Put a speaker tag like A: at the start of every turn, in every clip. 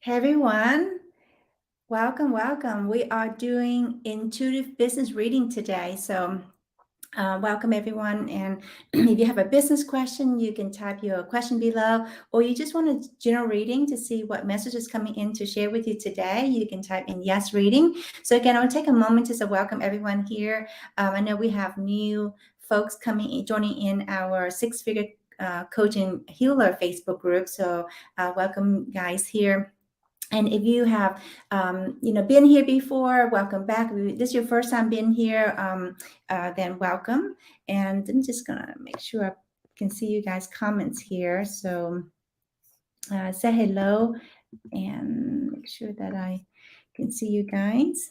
A: Hey everyone, welcome, welcome. We are doing intuitive business reading today. So, welcome everyone. And if you have a business question, you can type your question below, or you just want a general reading to see what message is coming in to share with you today, you can type in yes reading. So, again, I'll take a moment to say welcome everyone here. I know we have new folks joining in our six-figure coaching healer Facebook group. So, welcome guys here. And if you have, been here before, welcome back. If this is your first time being here, then welcome. And I'm just gonna make sure I can see you guys' comments here. So say hello and make sure that I can see you guys.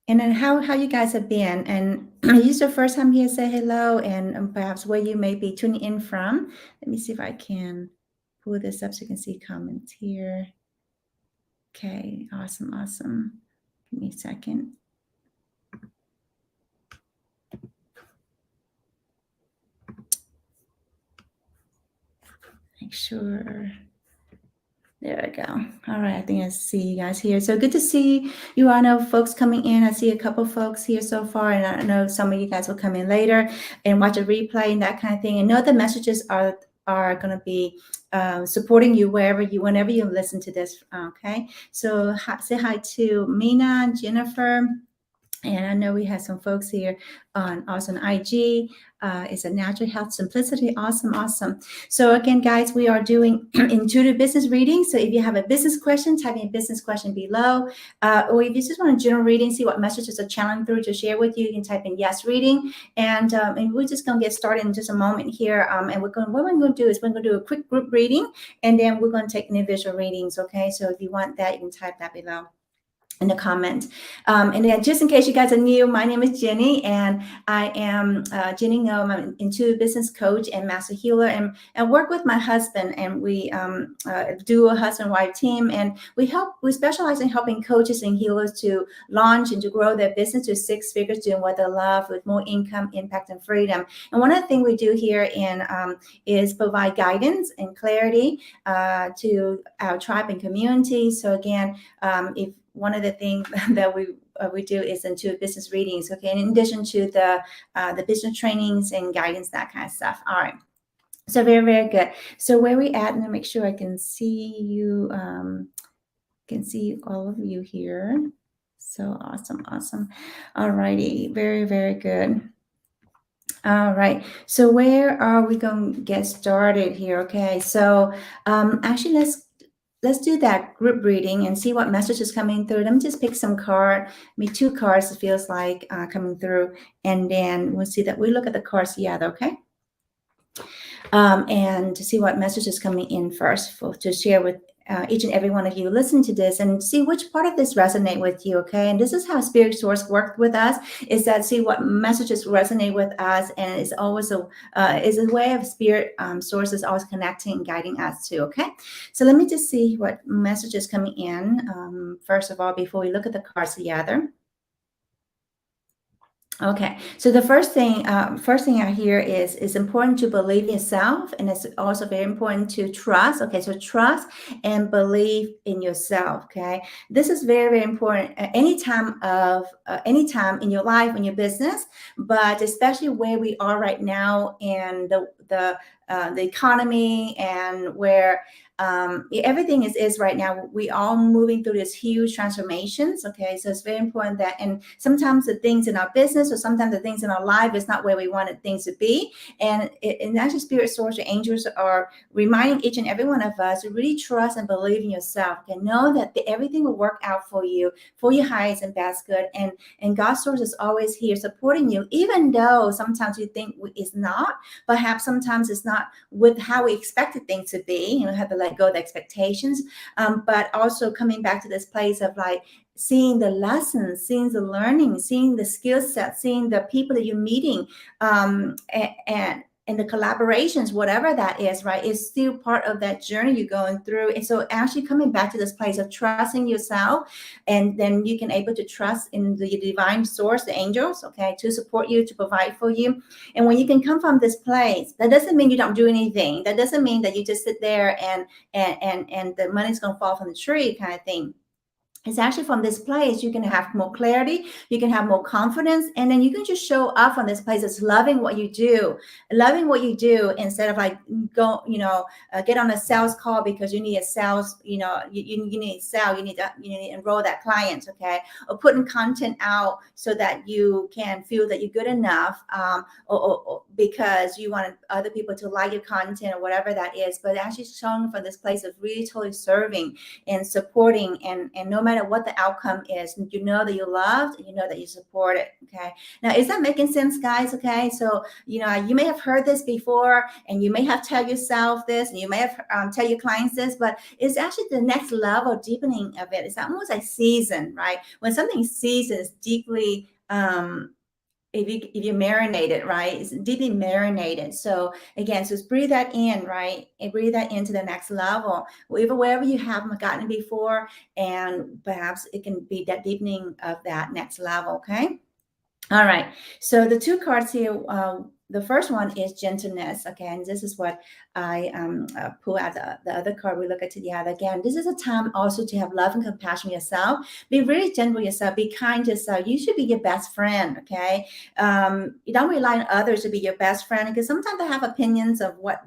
A: And then how you guys have been. And is this your first time here? Say hello and perhaps where you may be tuning in from. Let me see if I can pull this up so you can see comments here. Okay, awesome. Give me a second. Make sure. There we go. All right, I think I see you guys here. So good to see you. I know folks coming in. I see a couple folks here so far, and I know some of you guys will come in later and watch a replay and that kind of thing. And know the messages are going to be supporting you whenever you listen to this. Okay, so say hi to Mina, Jennifer. And I know we have some folks here on IG. It's a natural health simplicity. Awesome. So again, guys, we are doing intuitive business reading. So if you have a business question, type in business question below. Or if you just want a general reading, see what messages are channeling through to share with you, you can type in yes reading. And we're just going to get started in just a moment here. And what we're going to do is we're going to do a quick group reading, and then we're going to take individual readings. Okay, so if you want that, you can type that below in the comment. And then just in case you guys are new, my name is Jenny, and I am Jenny Ngo. I'm an intuitive business coach and master healer, and work with my husband, and we do a husband-wife team, and we specialize in helping coaches and healers to launch and to grow their business to six figures, doing what they love with more income, impact, and freedom. And one of the things we do here is provide guidance and clarity to our tribe and community. So again, if one of the things that we do is intuitive business readings, okay, and in addition to the business trainings and guidance, that kind of stuff. All right, so very good. So where we at, and make sure I can see you, can see all of you here. So awesome. All righty, very good. All right, so where are we going to get started here? Okay, so actually let's do that group reading and see what message is coming through. Let me just pick some card, maybe two cards, it feels like coming through, and then we'll see that we look at the cards together, okay? And to see what message is coming in first to share with each and every one of you listen to this and see which part of this resonate with you, okay? And this is how Spirit Source worked with us, is that see what messages resonate with us, and it's always a way of Spirit Source is always connecting and guiding us too, okay? So let me just see what message is coming in first of all before we look at the cards together. Okay, so the first thing I hear is it's important to believe in yourself, and it's also very important to trust. Okay, so trust and believe in yourself. Okay, this is very important at any time in your life, in your business, but especially where we are right now in the economy and where everything is right now. We all moving through this huge transformations. Okay, so it's very important that, and sometimes the things in our business or sometimes the things in our life is not where we wanted things to be. And actually, Spirit Source or angels are reminding each and every one of us to really trust and believe in yourself, and know that everything will work out for you, for your highest and best good. And God's Source is always here supporting you, even though sometimes you think it's not. Perhaps sometimes it's not with how we expected things to be. You know, have to let go of the expectations, but also coming back to this place of like seeing the lessons, seeing the learning, seeing the skill set, seeing the people that you're meeting, and and the collaborations, whatever that is, right, is still part of that journey you're going through. And so actually coming back to this place of trusting yourself, and then you can able to trust in the divine source, the angels, okay, to support you, to provide for you. And when you can come from this place, that doesn't mean you don't do anything. That doesn't mean that you just sit there and the money's going to fall from the tree kind of thing. It's actually from this place you can have more clarity, you can have more confidence, and then you can just show up from this place as loving what you do, instead of like go, get on a sales call because you need a sales, you need to sell, you need to enroll that client, okay, or putting content out so that you can feel that you're good enough, or because you want other people to like your content or whatever that is, but actually showing from this place of really totally serving and supporting, and no matter what the outcome is, you know that you're loved, and you know that you support it. Okay. Now, is that making sense, guys? Okay. So, you may have heard this before, and you may have tell yourself this, and you may have tell your clients this, but it's actually the next level deepening of it. It's almost like seasoned, right? When something seasoned is deeply, if you marinate it, right, it's deeply marinated. So again, just breathe that in, right, and breathe that into the next level, wherever you haven't gotten before, and perhaps it can be that deepening of that next level. Okay. All right. So the two cards here, the first one is gentleness. Okay. And this is what I pull out the other card we look at together. Again, this is a time also to have love and compassion for yourself. Be really gentle with yourself. Be kind to yourself. You should be your best friend. Okay. You don't rely on others to be your best friend, because sometimes they have opinions of what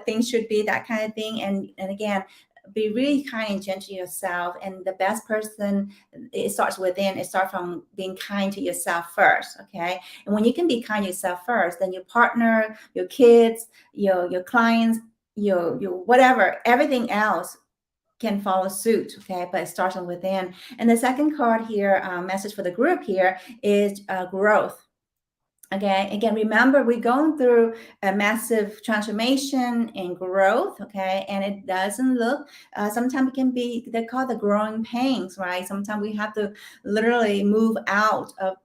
A: things should be, that kind of thing. And again, be really kind and gentle to yourself. And the best person, it starts within. It starts from being kind to yourself first. Okay. And when you can be kind to yourself first, then your partner, your kids, your clients, your whatever, everything else can follow suit. Okay. But it starts from within. And the second card here, message for the group here, is growth. Okay, again, remember, we're going through a massive transformation and growth, okay? And it doesn't look, sometimes it can be, they're called the growing pains, right? Sometimes we have to literally move out of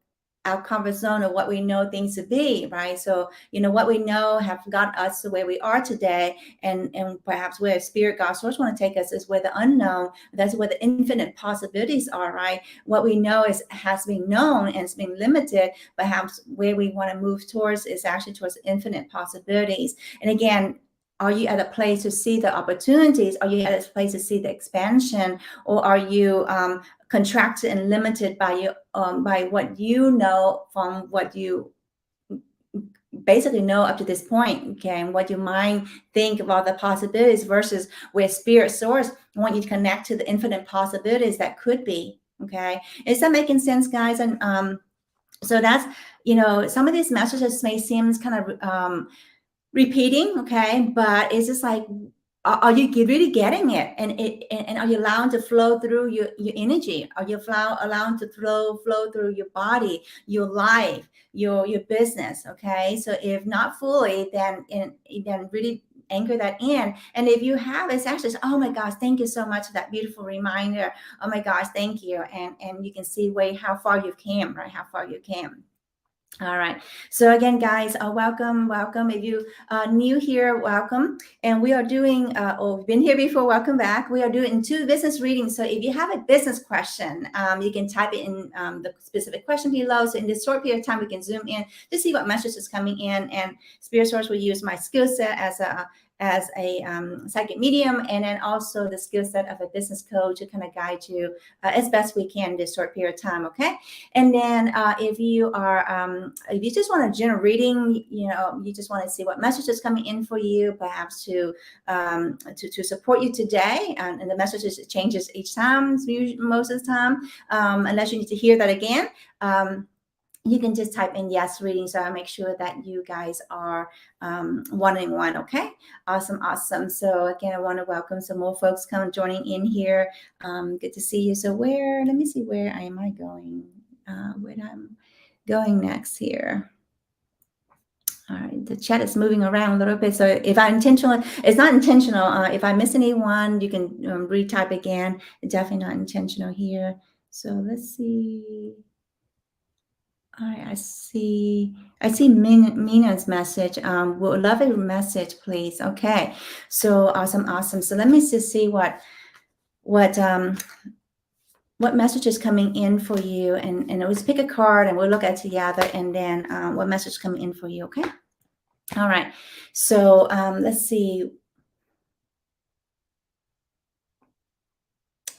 A: our comfort zone of what we know things to be, right? So, what we know have got us to where we are today, and perhaps where Spirit, God, Source want to take us is where the unknown, that's where the infinite possibilities are, right? What we know has been known and it's been limited. Perhaps where we want to move towards is actually towards infinite possibilities. And again, are you at a place to see the opportunities? Are you at a place to see the expansion? Or are you contracted and limited by what you know from what you basically know up to this point, okay, and what your mind think about the possibilities versus where Spirit Source want you to connect to the infinite possibilities that could be, okay? Is that making sense, guys? And so that's, some of these messages may seem kind of repeating, okay, but it's just like, are you really getting it? And are you allowing to flow through your energy? Are you allowing to flow through your body, your life, your business? Okay, so if not fully, then really anchor that in. And if you have, it's actually, oh my gosh, thank you so much for that beautiful reminder. Oh my gosh, thank you. And you can see how far you've came, right? How far you came. All right. So again, guys, welcome. If you new here, welcome. And we are doing, or been here before, welcome back. We are doing 2 business readings. So if you have a business question, you can type it in the specific question below. So in this short period of time, we can zoom in to see what message is coming in. And Spirit Source will use my skill set as a psychic medium, and then also the skill set of a business coach to kind of guide you as best we can in this short period of time. Okay. And then if you just want a general reading, you just want to see what message is coming in for you, perhaps to support you today, and the messages changes each time, most of the time, unless you need to hear that again. You can just type in yes reading, so I'll make sure that you guys are 1-in-1. Okay, awesome. So again, I want to welcome some more folks joining in here. Good to see you. So let me see, where am I going? Where I'm going next here. All right, the chat is moving around a little bit. So if I'm intentional, it's not intentional. If I miss anyone, you can retype again. Definitely not intentional here. So let's see. All right, I see Mina's message. Would love a message, please. Okay, so awesome, awesome. So let me just see what what message is coming in for you, and let's pick a card and we'll look at it together, and then what message coming in for you. Okay. All right. So let's see.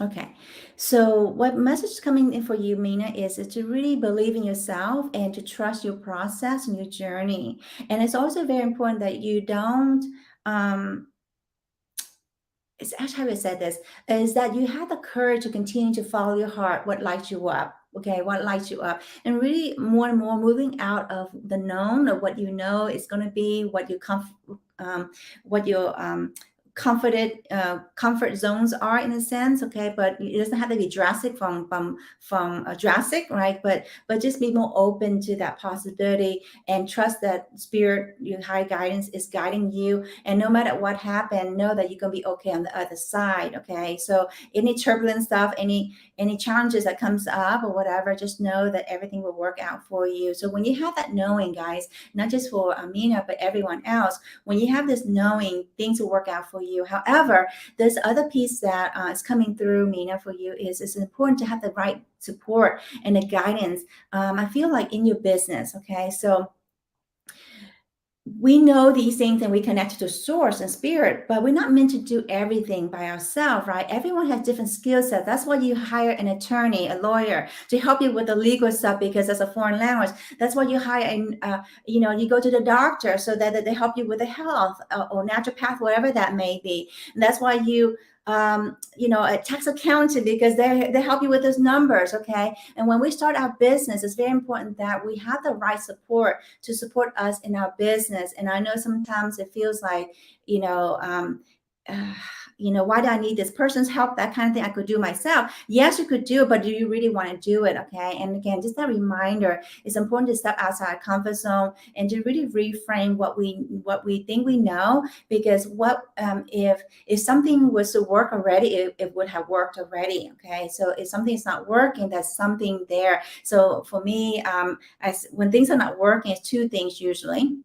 A: Okay, so what message is coming in for you, Mina, is to really believe in yourself and to trust your process and your journey. And it's also very important that you don't. Um, it's actually how I said this is that you have the courage to continue to follow your heart, what lights you up. Okay, what lights you up, and really more and more moving out of the known of what you know is going to be, what your comfort zones are in a sense. Okay, but it doesn't have to be drastic from drastic, right? But just be more open to that possibility and trust that spirit, your high guidance is guiding you, and no matter what happened, know that you're gonna be okay on the other side. Okay, so any turbulent stuff, any challenges that comes up or whatever, just know that everything will work out for you. So when you have that knowing, guys, not just for Amina but everyone else, when you have this knowing, things will work out for you. However, this other piece that is coming through, Mina, for you is it's important to have the right support and the guidance. I feel like in your business. Okay, so we know these things and we connect to source and spirit, but we're not meant to do everything by ourselves, right? Everyone has different skill sets. That's why you hire an attorney, a lawyer to help you with the legal stuff because it's a foreign language. That's why you hire, you go to the doctor so that they help you with the health or naturopath, whatever that may be. And that's why a tax accountant because they help you with those numbers. Okay, and when we start our business, it's very important that we have the right support to support us in our business. And I know sometimes it feels like, you know, uh, why do I need this person's help? That kind of thing I could do myself. Yes, you could do it, but do you really want to do it? Okay. And again, just a reminder, it's important to step outside our comfort zone and to really reframe what we think we know. Because if something was to work already, it would have worked already. Okay. So if something is not working, there's something there. So for me, when things are not working, it's two things usually,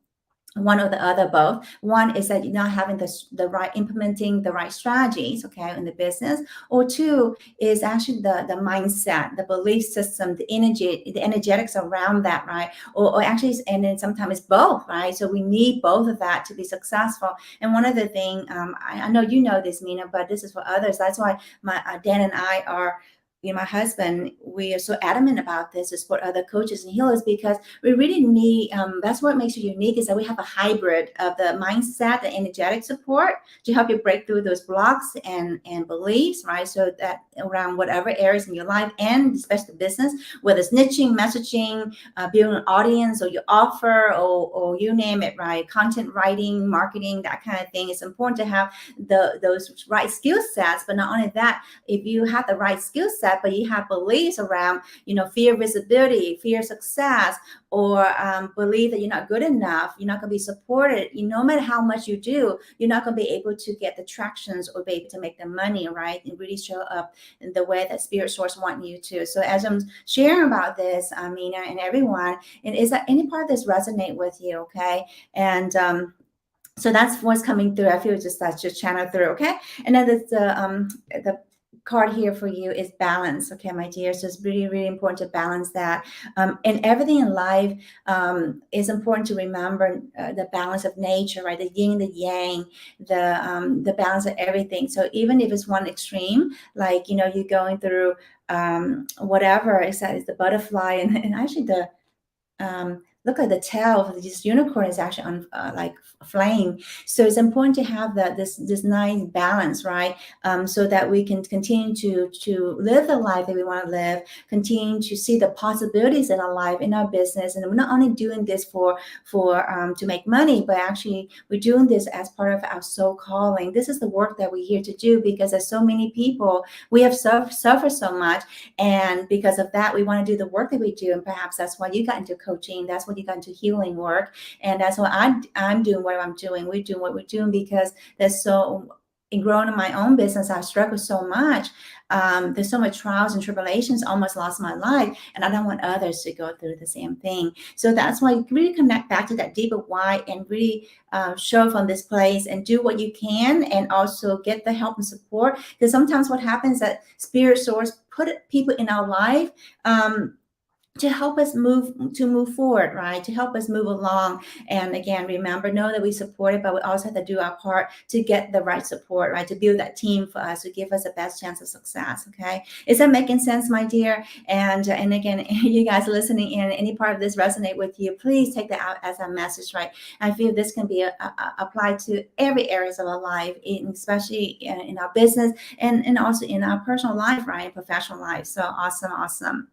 A: one or the other, both. One is that you're not having the right, implementing the right strategies, okay, in the business. Or two is actually the mindset, the belief system, the energy, the energetics around that, right? Or actually, and then sometimes it's both, right? So we need both of that to be successful. And one other thing, I know you know this, Mina, but this is for others. That's why my Dan and I are, my husband, we are so adamant about this to support other coaches and healers, because we really need, that's what makes you unique, is that we have a hybrid of the mindset, the energetic support to help you break through those blocks and beliefs, right? So that around whatever areas in your life, and especially business, whether it's niching, messaging, building an audience, or your offer, or you name it, right? Content writing, marketing, that kind of thing. It's important to have those right skill sets. But not only that, if you have the right skill set, but you have beliefs around, fear of visibility, fear of success, or believe that you're not good enough, you're not going to be supported. No matter how much you do, you're not going to be able to get the tractions or be able to make the money, right? And really show up in the way that spirit source want you to. So as I'm sharing about this, Mina and everyone, and is that any part of this resonate with you? Okay. And so that's what's coming through. I feel that's just channel through. Okay. And then the card here for you is balance. Okay, my dear. So it's really, really important to balance that. And everything in life is important to remember the balance of nature, right? The yin, the yang, the balance of everything. So even if it's one extreme, like, you're going through whatever, it's the butterfly and actually look at the tail of this unicorn is actually on like flame. So it's important to have this nice balance, right? So that we can continue to live the life that we want to live, continue to see the possibilities in our life, in our business. And we're not only doing this for to make money, but actually we're doing this as part of our soul calling. This is the work that we're here to do, because there's so many people, we have suffered so much, and because of that, we want to do the work that we do. And perhaps that's why you got into coaching. That's why you got into healing work. And that's why I'm doing what I'm doing. We're doing what we're doing because there's so in growing in my own business, I struggle so much. There's so much trials and tribulations, almost lost my life, and I don't want others to go through the same thing. So that's why you really connect back to that deeper why and really show from this place and do what you can, and also get the help and support. Because sometimes what happens is that spirit source put people in our life to help us move forward, right? To help us move along. And again, remember, know that we support it, but we also have to do our part to get the right support, right? To build that team for us, to give us the best chance of success. Okay, is that making sense, my dear? And again, you guys listening in, any part of this resonate with you, please take that out as a message, right? I feel this can be applied to every areas of our life, especially in our business and also in our personal life, right? Professional life. So awesome.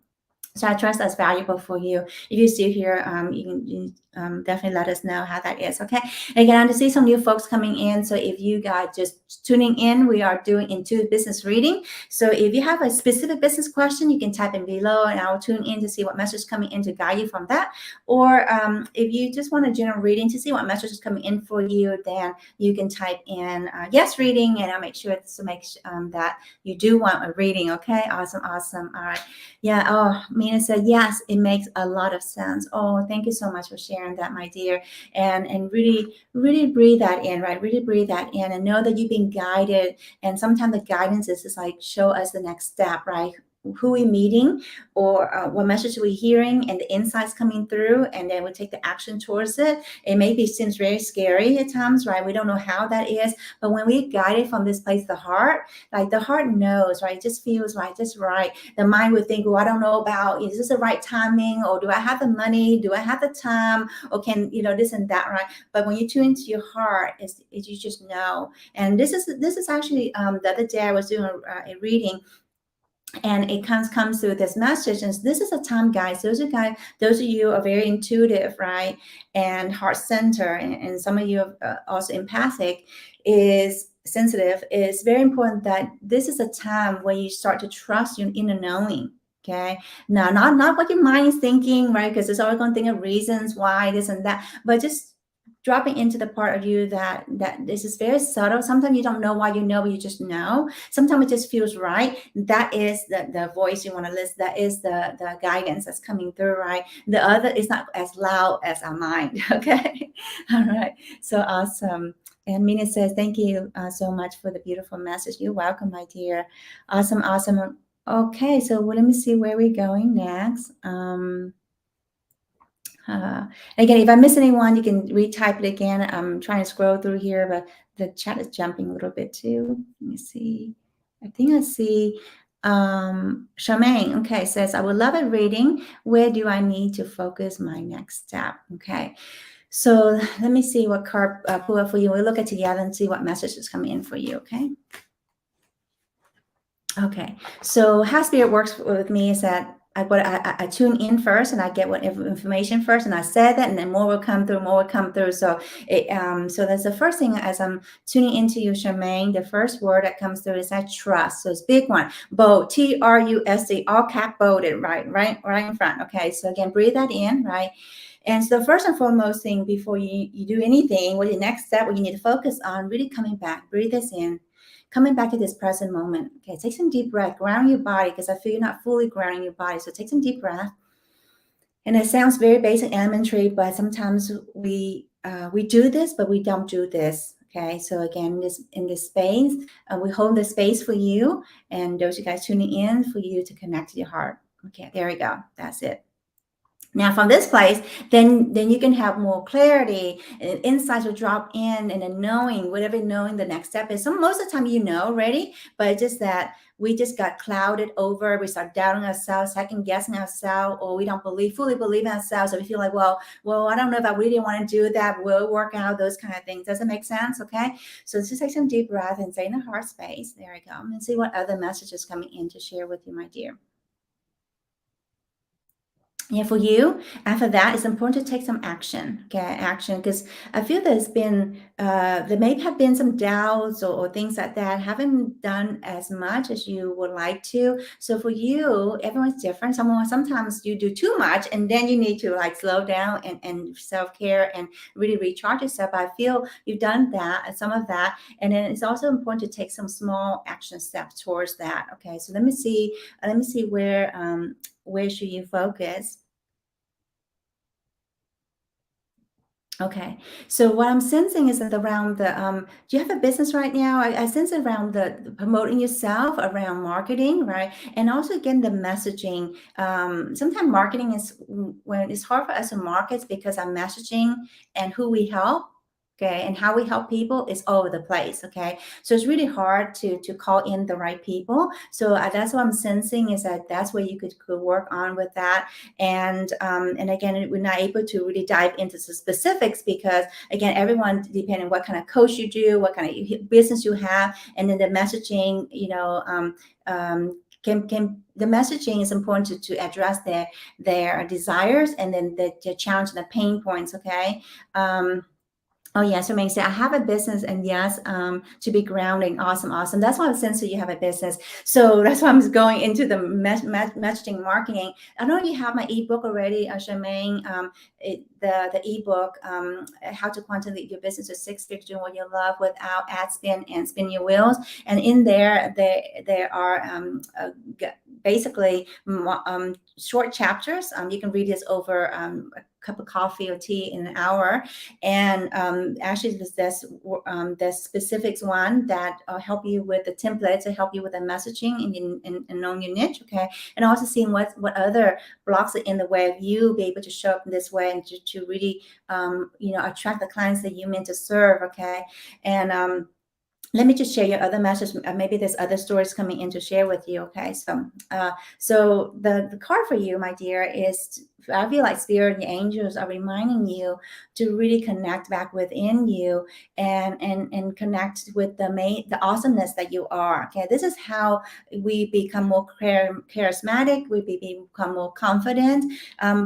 A: So I trust that's valuable for you. If you're still here, you can definitely let us know how that is. Okay. Again, I see some new folks coming in. So if you guys just tuning in, we are doing intuitive business reading. So if you have a specific business question, you can type in below, and I'll tune in to see what message is coming in to guide you from that. Or if you just want a general reading to see what message is coming in for you, then you can type in yes reading, and I'll make sure to make that you do want a reading. Okay. Awesome. All right. Yeah. Oh, Mina said, yes, it makes a lot of sense. Oh, thank you so much for sharing that, my dear. And really breathe that in, right? Really breathe that in and know that you've been guided. And sometimes the guidance is just like, show us the next step, right? Who we meeting, or what message we hearing, and the insights coming through, and then we take the action towards it. It maybe seems very scary at times, right? We don't know how that is, but when we guide it from this place, the heart, like the heart knows, right? It just feels right, just right. The mind would think, well, I don't know about, is this the right timing, or do I have the money, do I have the time, or can, this and that, right? But when you tune into your heart, it's you just know. And this is actually the other day I was doing a reading, and it comes through this message. And this is a time, guys, those of you are very intuitive, right? And heart center, and some of you are also empathic, is sensitive. Is very important that this is a time where you start to trust your inner knowing. Okay, now not what your mind is thinking, right? Because it's always going to think of reasons why this and that, but just dropping into the part of you that this is very subtle. Sometimes you don't know why you know, but you just know. Sometimes it just feels right. That is the voice you want to listen. That is the guidance that's coming through, right? The other is not as loud as our mind. Okay. All right. So awesome. And Mina says, thank you so much for the beautiful message. You're welcome, my dear. Awesome. Okay, so let me see where we're going next. Again, if I miss anyone, you can retype it again. I'm trying to scroll through here, but the chat is jumping a little bit too. Let me see. I think I see Charmaine, okay, says, I would love a reading. Where do I need to focus my next step? Okay. So let me see what card pull up for you. We'll look at together and see what message is coming in for you, okay? Okay. So how Spirit works with me is that I tune in first, and I get what information first, and I said that, and then more will come through. So so that's the first thing as I'm tuning into you, Charmaine. The first word that comes through is that trust. So it's big one, bold, TRUST, all cap bolded, right in front. Okay. So again, breathe that in, right. And so the first and foremost thing before you do anything, what the next step, what you need to focus on, really coming back, breathe this in. Coming back to this present moment. Okay, take some deep breath, ground your body, because I feel you're not fully grounding your body. So take some deep breath. And it sounds very basic, elementary, but sometimes we do this, but we don't do this. Okay, so again, in this space, we hold the space for you, and those of you guys tuning in, for you to connect to your heart. Okay, there we go. That's it. Now, from this place, then you can have more clarity, and insights will drop in, and then knowing the next step is. So most of the time, already, but it's just that we just got clouded over. We start doubting ourselves, second guessing ourselves, or we don't fully believe in ourselves. So we feel like, well, I don't know if I really want to do that. We'll work out those kind of things. Does it make sense? Okay. So let's just take some deep breath and stay in the heart space. There we go. And see what other messages coming in to share with you, my dear. Yeah, for you, after that, it's important to take some action. Okay, action, because I feel there may have been some doubts or things like that haven't done as much as you would like to. So for you, everyone's different. Sometimes you do too much, and then you need to like slow down and self care and really recharge yourself. I feel you've done that and some of that, and then it's also important to take some small action steps towards that. Okay, so let me see where should you focus. Okay. So what I'm sensing is that around do you have a business right now? I sense around the promoting yourself, around marketing, right? And also again, the messaging. Sometimes marketing is when it's hard for us to market because our messaging and who we help. Okay, and how we help people is all over the place. Okay, so it's really hard to call in the right people. So that's what I'm sensing is that that's where you could work on with that. And again, we're not able to really dive into the specifics because again, everyone depending on what kind of coach you do, what kind of business you have, and then the messaging, can the messaging is important to address their desires and then the challenge and the pain points. Okay. Oh yes, amazing. I have a business, and yes, to be grounding, awesome, awesome. That's why I'm sensing you have a business. So that's why I'm going into the messaging marketing. I know you have my ebook already, Charmaine. The ebook, How to Quantum Lead Your Business to Six Figures Doing What You Love Without Ad Spin and Spin Your Wheels. And in there are basically short chapters. You can read this over a cup of coffee or tea in an hour, and actually there's specifics one that help you with the template to help you with the messaging and knowing your niche. Okay, and also seeing what other blocks are in the way of you be able to show up in this way and to really attract the clients that you meant to serve. Okay, and let me just share your other message. Maybe there's other stories coming in to share with you. Okay, so the card for you, my dear, is I feel like spirit and the angels are reminding you to really connect back within you and connect with the awesomeness that you are. Okay, this is how we become more charismatic. We become more confident,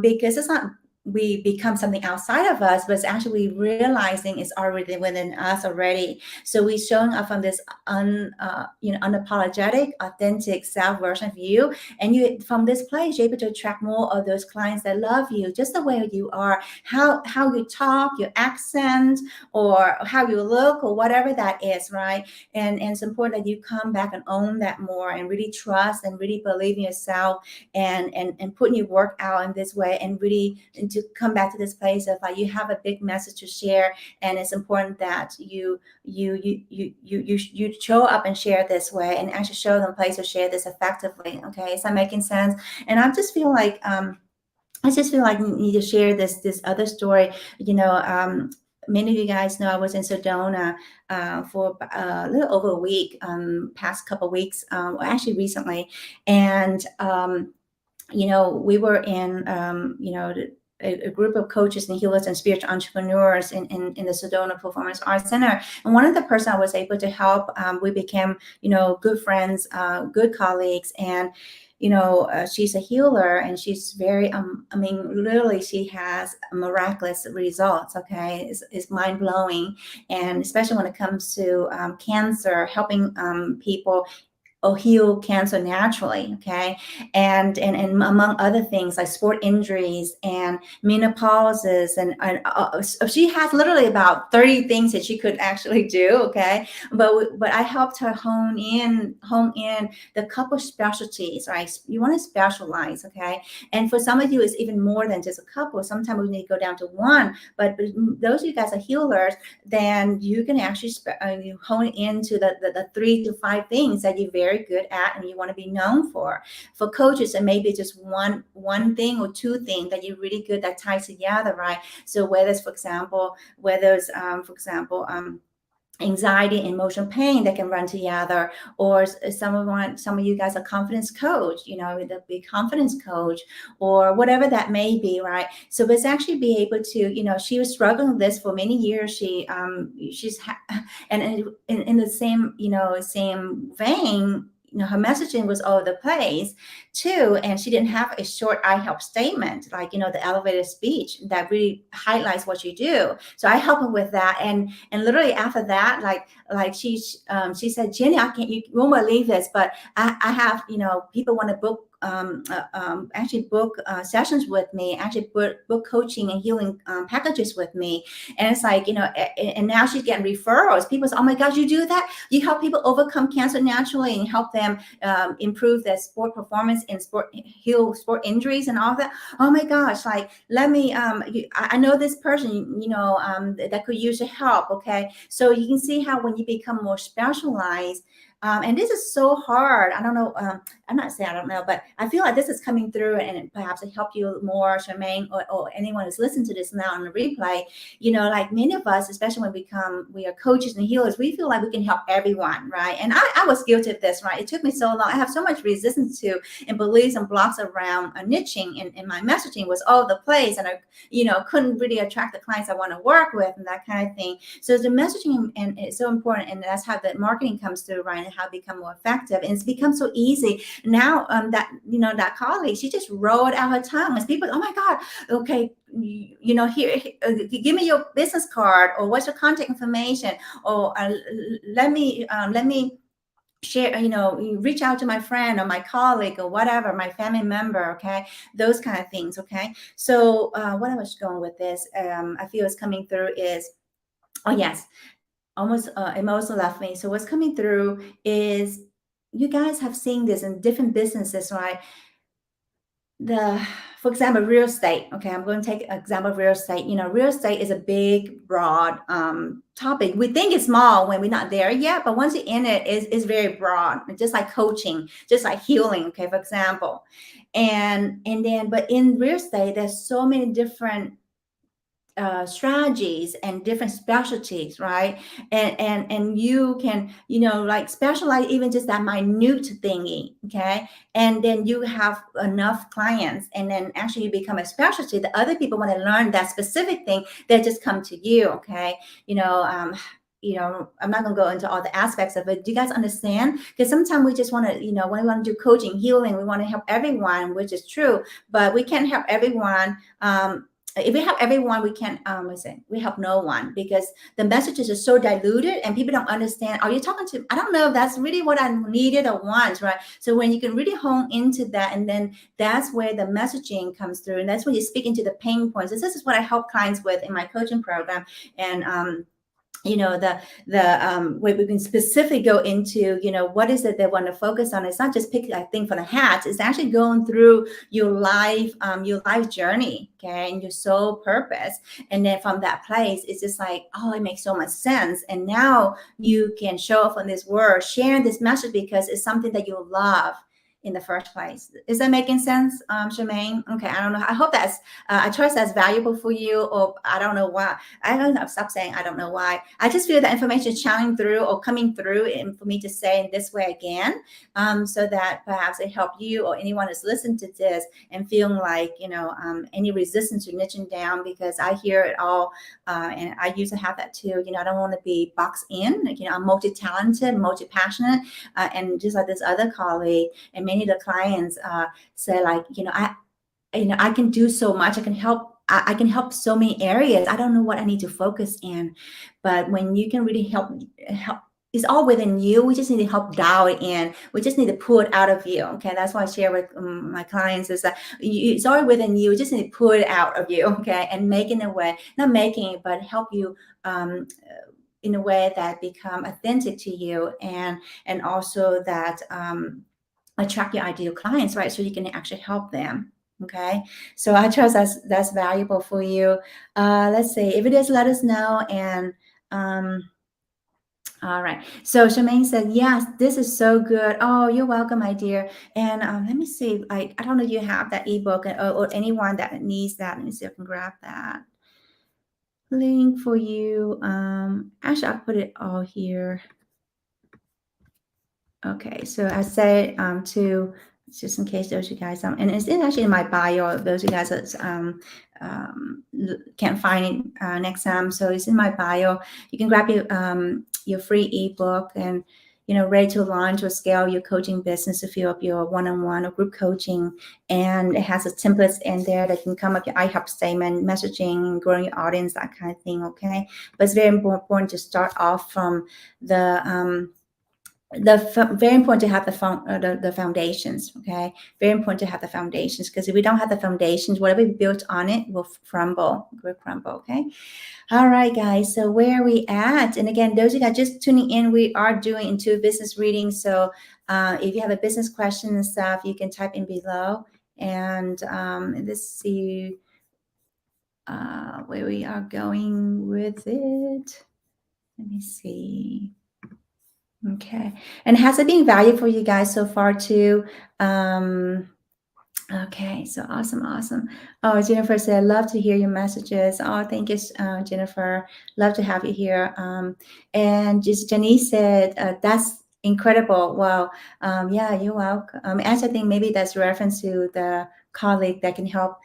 A: because it's not we become something outside of us, but it's actually realizing it's already within us already. So we're showing up from this unapologetic, authentic self version of you, and you from this place you're able to attract more of those clients that love you just the way you are, how you talk, your accent, or how you look, or whatever that is, right? And it's important that you come back and own that more, and really trust and really believe in yourself, and putting your work out in this way, and really and to come back to this place of like you have a big message to share, and it's important that you show up and share this way, and actually show them a place to share this effectively. Okay, is that making sense? And I just feel like I need to share this other story. Many of you guys know I was in Sedona for a little over a week, past couple of weeks, actually recently, and we were in a group of coaches and healers and spiritual entrepreneurs in the Sedona Performance Arts Center. And one of the person I was able to help, we became, good friends, good colleagues. And, she's a healer, and she's very, literally she has miraculous results. Okay. It's mind blowing. And especially when it comes to cancer, helping people or heal cancer naturally. Okay, and among other things like sport injuries and menopauses, and she has literally about 30 things that she could actually do. Okay, but I helped her hone in the couple specialties. Right, you want to specialize. Okay, and for some of you it's even more than just a couple. Sometimes we need to go down to one, but those of you guys are healers, then you can actually you hone into the 3 to 5 things that you're very good at and you want to be known for. For coaches, and maybe just one thing or 2 things that you're really good that ties together, right? So whether it's anxiety and emotional pain that can run together, or some of you guys are confidence coach, the big confidence coach, or whatever that may be, right? So it's actually be able to, she was struggling with this for many years. And in the same vein, her messaging was all over the place too, and she didn't have a short I help statement, like the elevator speech that really highlights what you do. So I help her with that, and literally after that, like she said, Jenny, I can't, you won't believe this, but I have, people want to book actually book sessions with me, actually book coaching and healing packages with me. And it's like, and now she's getting referrals. People say, oh my gosh, you do that? You help people overcome cancer naturally and help them improve their sport performance and heal sport injuries and all that. Oh my gosh, like, let me, I know this person, that could use your help. Okay. So you can see how when you become more specialized, and this is so hard. I don't know. I'm not saying I don't know, but I feel like this is coming through, and perhaps it helped you more, Charmaine, or anyone who's listening to this now on the replay. Like many of us, especially when we are coaches and healers, we feel like we can help everyone, right? And I was guilty of this, right? It took me so long. I have so much resistance to and beliefs and blocks around niching, and my messaging was all over the place, and I, couldn't really attract the clients I want to work with and that kind of thing. So the messaging and it's so important, and that's how the marketing comes through, right? And how to become more effective. And it's become so easy now. That colleague, she just rolled out her tongue, and people, oh my God, okay, here, give me your business card, or what's your contact information, or let me share, reach out to my friend or my colleague or whatever, my family member. Okay, those kind of things. Okay, so what I was going with this, I feel is coming through is, oh yes, almost emotional left me. So what's coming through is, you guys have seen this in different businesses, right? For example, real estate. Okay, I'm going to take an example of real estate. Real estate is a big, broad topic. We think it's small when we're not there yet, but once you're in it, it's very broad. Just like coaching, just like healing. Okay, for example, and then, but in real estate, there's so many different strategies and different specialties, right? And you can, like specialize even just that minute thingy. Okay, and then you have enough clients, and then actually you become a specialty. The other people want to learn that specific thing, they just come to you. Okay, I'm not going to go into all the aspects of it. Do you guys understand? Because sometimes we just want to, when we want to do coaching, healing, we want to help everyone, which is true, but we can't help everyone. If we help everyone, we can't, we help no one, because the messages are so diluted and people don't understand. Are you talking to, I don't know if that's really what I needed or want, right? So when you can really hone into that, and then that's where the messaging comes through. And that's when you speak into the pain points. This is what I help clients with in my coaching program. And, where we can specifically go into, what is it they want to focus on. It's not just pick a thing for the hat. It's actually going through your life journey, okay, and your soul purpose. And then from that place, it's just like, oh, it makes so much sense. And now you can show up on this world, sharing this message, because it's something that you love in the first place. Is that making sense, Charmaine? Okay, I don't know. I hope that's, I trust that's valuable for you, or I don't know why. I don't know, stop saying I don't know why. I just feel that information is channeling through or coming through, and for me to say in this way again, so that perhaps it helped you or anyone who's listened to this and feeling like, any resistance to niching down, because I hear it all, and I used to have that too. I don't want to be boxed in. I'm multi-talented, multi-passionate, and just like this other colleague, and many of the clients say, like, I can do so much. I can help. I can help so many areas. I don't know what I need to focus in. But when you can really help, it's all within you. We just need to help dial it in. We just need to pull it out of you. Okay, that's why I share with my clients is that it's all within you. We just need to pull it out of you. Okay, and make it a way, not making it, but help you in a way that become authentic to you, and also that attract your ideal clients, right? So you can actually help them. Okay, so I trust that's valuable for you. Let's see, if it is, let us know. And all right, so Charmaine said, yes, this is so good. Oh, you're welcome, my dear. And let me see, I don't know if you have that ebook, or anyone that needs that. Let me see if I can grab that link for you. Actually, I'll put it all here. Okay, so I said to, just in case those of you guys, and it's actually in my bio, those of you guys that can't find it next time. So it's in my bio. You can grab your free ebook, and ready to launch or scale your coaching business, to fill up your one-on-one or group coaching, and it has a templates in there that can come up your I help statement, messaging, growing your audience, that kind of thing. Okay, but it's very important to start off from very important to have the foundations. Okay, very important to have the foundations, because if we don't have the foundations, whatever we built on it will crumble. Okay. All right, guys. So where are we at? And again, those of you guys just tuning in, we are doing intuitive business readings. So if you have a business question and stuff, you can type in below. And let's see where we are going with it. Let me see. Okay. And has it been valuable for you guys so far too? Okay, so awesome. Oh, Jennifer said, love to hear your messages. Oh, thank you, Jennifer. Love to have you here. And just Janice said, that's incredible. Wow. Yeah, you're welcome. Actually, I think maybe that's reference to the colleague that can help.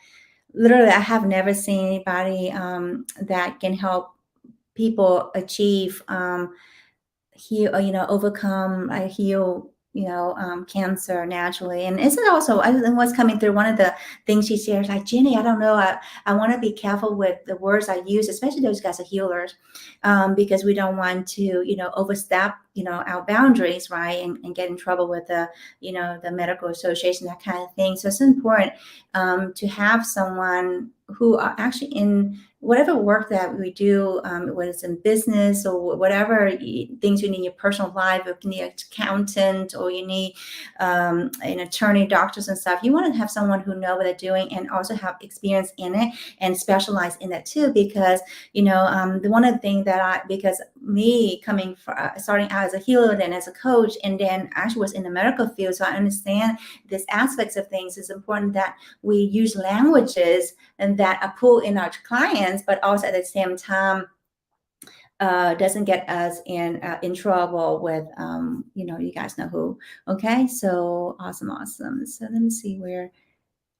A: Literally, I have never seen anybody that can help people achieve heal, overcome, heal, cancer naturally. And isn't also, I think what's coming through, one of the things she shares, like, Jenny, I don't know, I want to be careful with the words I use, especially those guys are healers, because we don't want to, overstep, our boundaries, right, and get in trouble with the medical association, that kind of thing. So it's important to have someone who are actually in whatever work that we do, whether it's in business or whatever things you need in your personal life, if you need an accountant or you need an attorney, doctors and stuff, you want to have someone who knows what they're doing and also have experience in it and specialize in that too. Because, the one of the things that because me coming from starting out as a healer, then as a coach, and then actually was in the medical field, so I understand these aspects of things. It's important that we use languages and that are pull in our clients, but also at the same time doesn't get us in trouble with you guys know who. Okay, so awesome. So let me see where.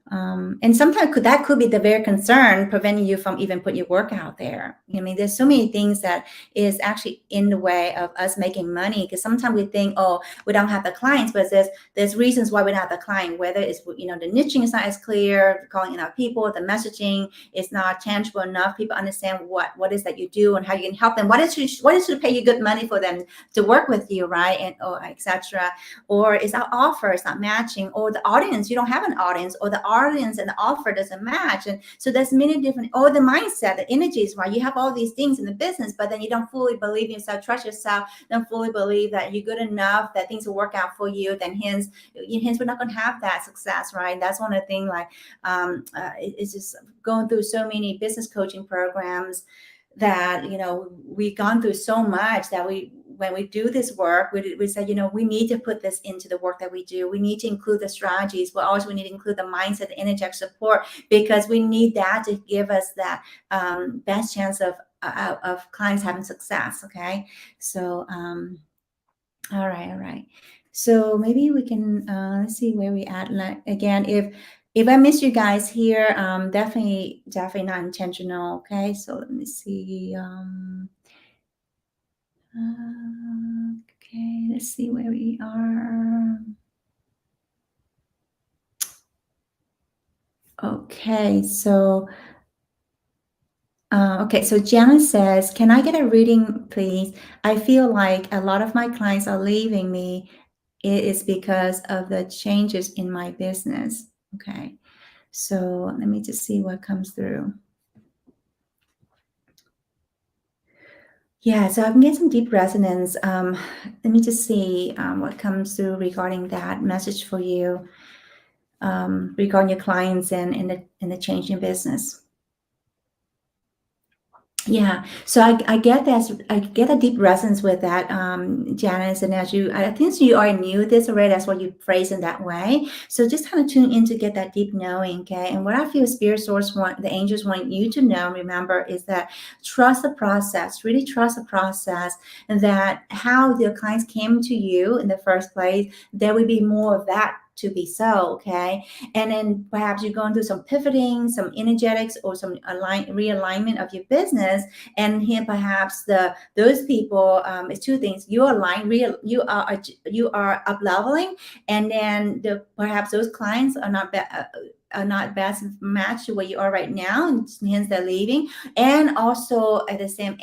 A: And sometimes that could be the very concern preventing you from even putting your work out there. I mean, there's so many things that is actually in the way of us making money, because sometimes we think, oh, we don't have the clients, but there's reasons why we don't have the client, whether it's, the niching is not as clear, calling enough people, the messaging is not tangible enough, people understand what is that you do and how you can help them, what is to pay you good money for them to work with you, right, and or etc. Or is our offer is not matching, or the audience, you don't have an audience, or the audience and the offer doesn't match. And so there's many different, or the mindset, the energies, right? You have all these things in the business, but then you don't fully believe in yourself, trust yourself, don't fully believe that you're good enough, that things will work out for you, then hence we're not going to have that success, right? That's one of the things, like it's just going through so many business coaching programs that we've gone through so much that when we do this work, we said, we need to put this into the work that we do. We need to include the strategies, but also we need to include the mindset, the energetic support, because we need that to give us that best chance of clients having success. Okay, so all right. So maybe we can let's see where we at. Like, again, if I miss you guys here, definitely not intentional. Okay, so let me see. Okay, let's see where we are. Okay, so so Janice says, can I get a reading, please? I feel like a lot of my clients are leaving me. It is because of the changes in my business. Okay, so let me just see what comes through. Yeah, so I'm getting some deep resonance. Let me just see what comes through regarding that message for you, regarding your clients and in the change in business. Yeah, so I get that. I get a deep resonance with that, Janice. And I think you already knew this already. That's why you phrase in that way. So just kind of tune in to get that deep knowing, okay? And what I feel Spirit Source the angels want you to know, remember, is that trust the process. Really trust the process, and that how the clients came to you in the first place, there will be more of that to be so. Okay. And then perhaps you're going through some pivoting, some energetics, or some realignment of your business. And here perhaps those people, it's two things. You you are up leveling, and then perhaps those clients are not best matched to where you are right now, and hence they're leaving. And also at the same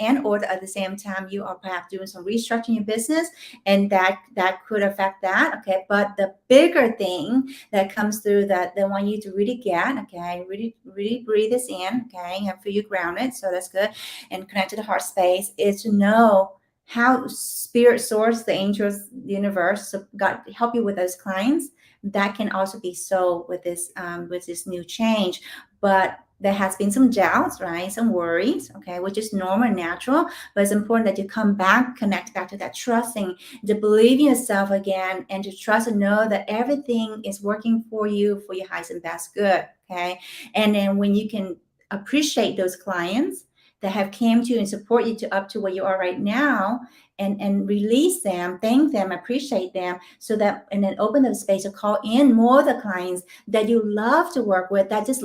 A: time, you are perhaps doing some restructuring your business, and that could affect that. Okay. But the bigger thing that comes through, that they want you to really get, okay, really breathe this in, okay, and feel you grounded. So that's good. And connect to the heart space, is to know how spirit source, the angels, the universe, so God help you with those clients. That can also be so with this new change. But there has been some doubts, right? Some worries, okay, which is normal and natural. But it's important that you come back, connect back to that trusting, to believe in yourself again, and to trust and know that everything is working for you for your highest and best good. Okay. And then when you can appreciate those clients that have came to you and support you to up to where you are right now, and release them, thank them, appreciate them, so that, and then open the space to call in more of the clients that you love to work with, that just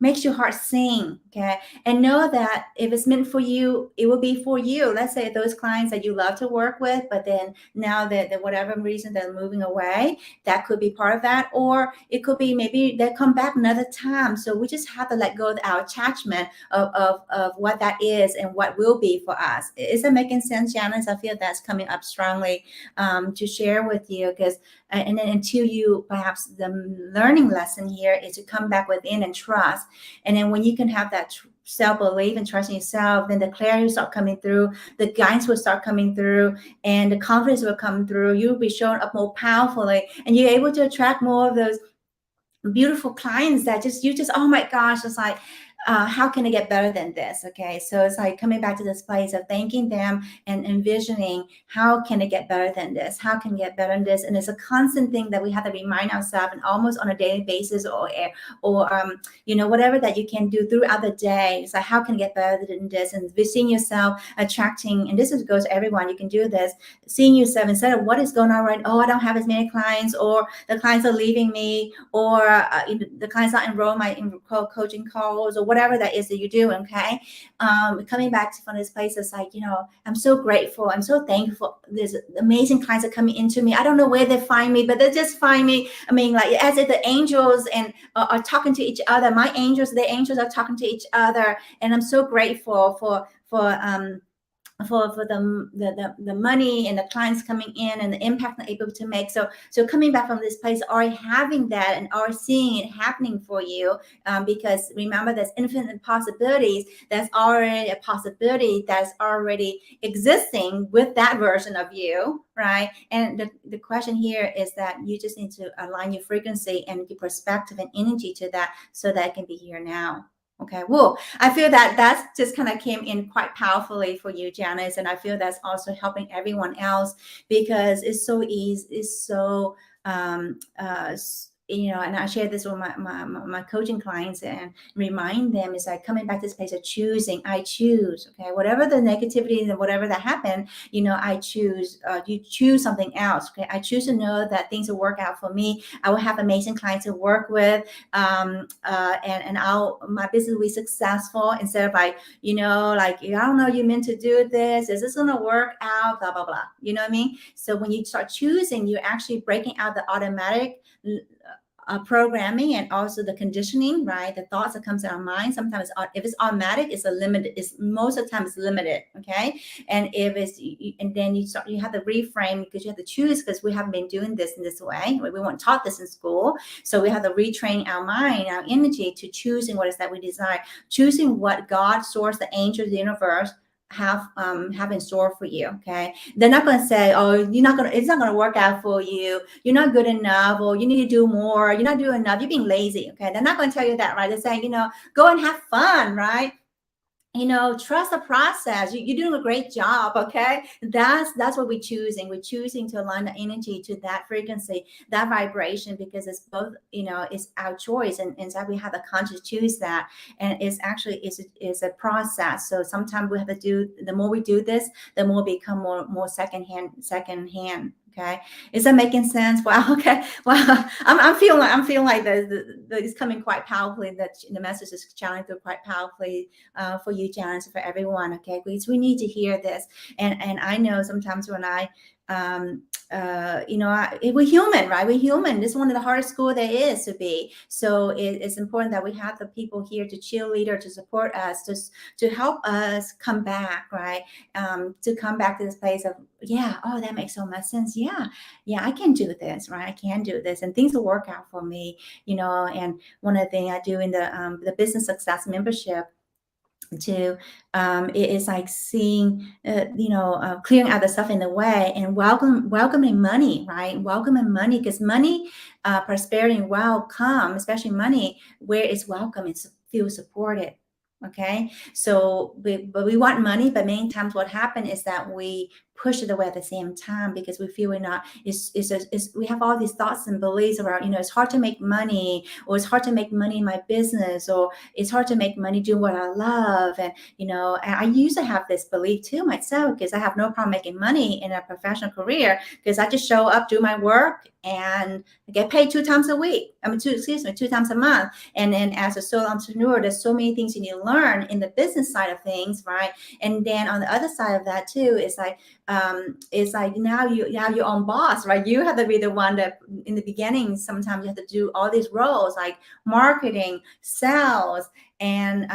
A: makes your heart sing. Okay. And know that if it's meant for you, it will be for you. Let's say those clients that you love to work with, but then now that whatever reason they're moving away, that could be part of that. Or it could be maybe they'll come back another time. So we just have to let go of our attachment of what that is and what will be for us. Is it making sense, Janice? I feel that's coming up strongly to share with you, because and then until you, perhaps the learning lesson here is to come back within and trust. And then when you can have that self-belief and trust in yourself, then the clarity will start coming through, the guidance will start coming through, and the confidence will come through. You'll be showing up more powerfully, and you're able to attract more of those beautiful clients that you just, oh my gosh, it's like, how can I get better than this? Okay. So it's like coming back to this place of thanking them and envisioning, how can I get better than this? How can I get better than this? And it's a constant thing that we have to remind ourselves, and almost on a daily basis, or whatever that you can do throughout the day. It's like, how can I get better than this? And seeing yourself attracting, and this goes to everyone, you can do this, seeing yourself instead of what is going on right, oh, I don't have as many clients, or the clients are leaving me, or the clients not enroll my coaching calls, or whatever that is that you do. Okay. Coming back from this place, it's like, I'm so grateful, I'm so thankful. There's amazing clients that coming into me. I don't know where they find me, but they just find me. I mean, like, as if the angels and are talking to each other. My angels, the angels are talking to each other, and I'm so grateful for the money and the clients coming in, and the impact I'm able to make. So coming back from this place, already having that and already seeing it happening for you, because remember, there's infinite possibilities. That's already a possibility that's already existing with that version of you, right? And the question here is that you just need to align your frequency and your perspective and energy to that, so that it can be here now. Okay, well, I feel that that's just kind of came in quite powerfully for you, Janice, and I feel that's also helping everyone else, because it's so easy, it's so and I share this with my coaching clients, and remind them, is like coming back to this place of choosing. I choose, okay, whatever the negativity and whatever that happened, I choose. You choose something else, okay? I choose to know that things will work out for me. I will have amazing clients to work with, and my business will be successful, instead of like, like, I don't know, you meant to do this. Is this going to work out? Blah, blah, blah. You know what I mean? So when you start choosing, you're actually breaking out the automatic programming, and also the conditioning, right? The thoughts that comes to our mind. Sometimes if it's automatic, it's most of the time it's limited. Okay. And and then you have to reframe, because you have to choose, because we haven't been doing this in this way. We weren't taught this in school. So we have to retrain our mind, our energy, to choosing what is that we desire, choosing what God, source, the angels, the universe have in store for you. Okay. They're not going to say, oh, it's not going to work out for you. You're not good enough, or you need to do more. You're not doing enough. You're being lazy. Okay. They're not going to tell you that, right? They're saying, go and have fun, right? Trust the process. You're doing a great job. Okay. That's what we're choosing. We're choosing to align the energy to that frequency, that vibration, because it's both, it's our choice. And inside we have the conscious choose that. And it's actually, it's a process. So sometimes we have to do, the more we do this, the more we become more second hand. Okay, is that making sense? Wow. Okay. Wow. I'm feeling like it's coming quite powerfully. That the message is channeling through quite powerfully for you, Janice, for everyone. Okay, please, we need to hear this. And I know sometimes when I um, we're human, right? We're human. This is one of the hardest school there is to be. So it's important that we have the people here to cheerleader, to support us, to help us come back, right? To come back to this place of, yeah, oh, that makes so much sense. Yeah, I can do this, right? I can do this, and things will work out for me, And one of the things I do in the business success membership to it is like seeing clearing out the stuff in the way and welcoming money, right? Welcoming money, because money, prosperity and wealth come, especially money, where it's welcome, it feels supported. Okay, so but we want money, but many times what happens is that we push it away at the same time because we feel we're not, we have all these thoughts and beliefs around, it's hard to make money, or it's hard to make money in my business, or it's hard to make money doing what I love. And I used to have this belief too myself, because I have no problem making money in a professional career, because I just show up, do my work, and get paid 2 times a week. Two times a month. And then as a solo entrepreneur, there's so many things you need to learn in the business side of things, right? And then on the other side of that too, it's like now you have your own boss, right? You have to be the one that in the beginning, sometimes you have to do all these roles like marketing, sales, and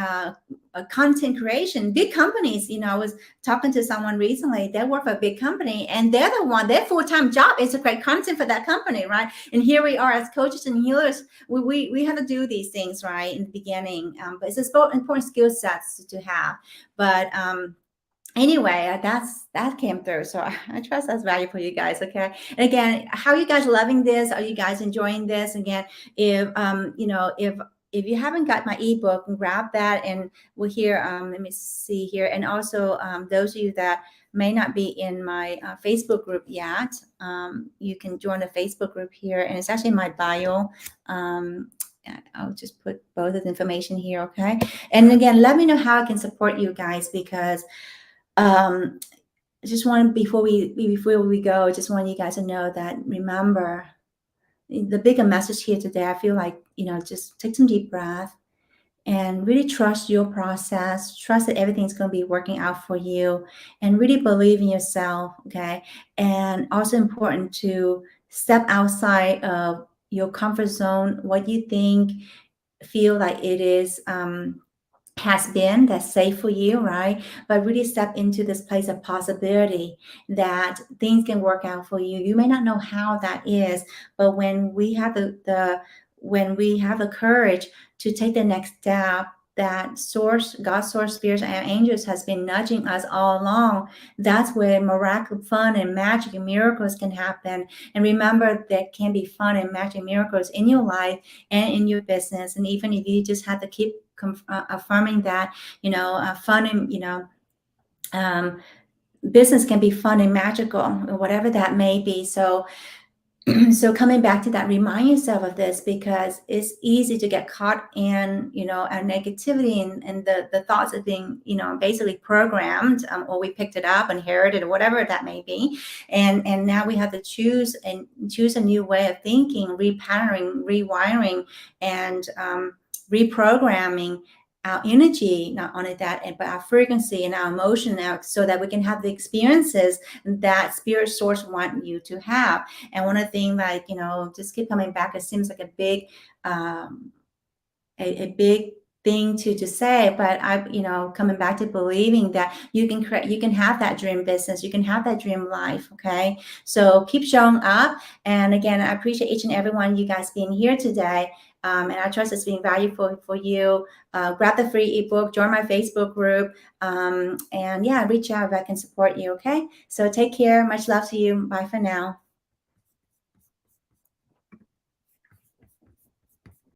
A: content creation. Big companies, I was talking to someone recently, they work for a big company, and they're the one, their full-time job is to create content for that company, right? And here we are as coaches and healers, we have to do these things, right, in the beginning. But it's just important skill sets to have. But anyway, that came through, so I trust that's valuable for you guys. Okay, and again, how are you guys loving this? Are you guys enjoying this? Again, if you haven't got my ebook, grab that, and we're here. Let me see here, and also those of you that may not be in my Facebook group yet, you can join the Facebook group here, and it's actually in my bio. I'll just put both of the information here, okay? And again, let me know how I can support you guys, because I just want, before we go, just want you guys to know that, remember, the bigger message here today, I feel like, just take some deep breath and really trust your process. Trust that everything's going to be working out for you, and really believe in yourself. Okay. And also important to step outside of your comfort zone, what you feel like it is, has been that's safe for you, right? But really step into this place of possibility that things can work out for you. You may not know how that is, but when we have when we have the courage to take the next step, that source, God, source, spirits, and angels has been nudging us all along, that's where miraculous, fun, and magic and miracles can happen. And remember, there can be fun and magic and miracles in your life and in your business. And even if you just have to keep affirming that, fun and, business can be fun and magical, or whatever that may be. So so coming back to that, remind yourself of this, because it's easy to get caught in, a negativity and the thoughts of being, basically programmed, or we picked it up, inherited, or whatever that may be. And now we have to choose a new way of thinking, repatterning, rewiring, and reprogramming our energy, not only that, but our frequency and our emotion now, so that we can have the experiences that spirit source want you to have. And one of the things, like, just keep coming back, it seems like a big big thing to say, but coming back to believing that you can have that dream business, you can have that dream life. Okay, so keep showing up. And again, I appreciate each and every one of you guys being here today. And I trust it's being valuable for you. Grab the free ebook, join my Facebook group, and yeah, reach out if I can support you. Okay, so take care. Much love to you. Bye for now.